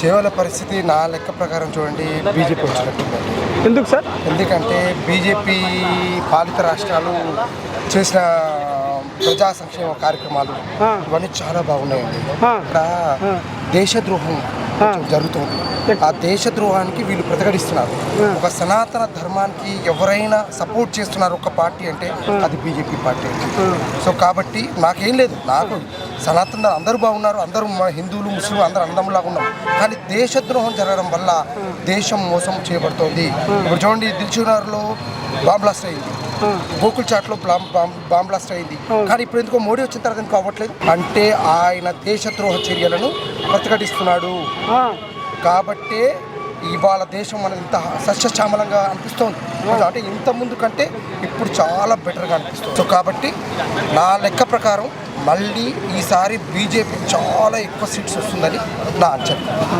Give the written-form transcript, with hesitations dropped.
కేవల పరిస్థితి నా లెక్క ప్రకారం చూడండి బీజేపీ వచ్చినట్టుందండి. ఎందుకు సార్? ఎందుకంటే బీజేపీ పాలిత రాష్ట్రాలు చేసిన ప్రజా సంక్షేమ కార్యక్రమాలు ఇవన్నీ చాలా బాగున్నాయండి. ఇక్కడ దేశద్రోహం జరుగుతుంది. ఆ దేశద్రోహానికి వీళ్ళు ప్రతిఘటిస్తున్నారు. ఒక సనాతన ధర్మానికి ఎవరైనా సపోర్ట్ చేస్తున్నారు ఒక పార్టీ అంటే అది బీజేపీ పార్టీ. సో కాబట్టి నాకేం లేదు, నాకు సనాతన అందరూ బాగున్నారు, అందరూ హిందువులు ముస్లింలు అందరూ అందములాగా ఉన్నాం. కానీ దేశద్రోహం జరగడం వల్ల దేశం మోసం చేయబడుతోంది. ఇప్పుడు చూడండి, దిల్చునార్లో బాంబ్ బ్లాస్ట్ అయింది, గోకుల్ చాట్లో బాంబ్ బ్లాస్ట్ అయింది. కానీ ఇప్పుడు ఎందుకో మోడీ వచ్చిన తర్వాత ఎందుకు అవ్వట్లేదు అంటే ఆయన దేశద్రోహ చర్యలను ప్రతిఘటిస్తున్నాడు. కాబట్టే ఇవాళ దేశం మనది ఇంత సస్యశ్యామలంగా అనిపిస్తోంది. అంటే ఇంత ముందు కంటే ఇప్పుడు చాలా బెటర్గా అనిపిస్తుంది. సో కాబట్టి నా లెక్క ప్రకారం మళ్ళీ ఈసారి బీజేపీ చాలా ఎక్కువ సీట్స్ వస్తుందని నా అంచనా.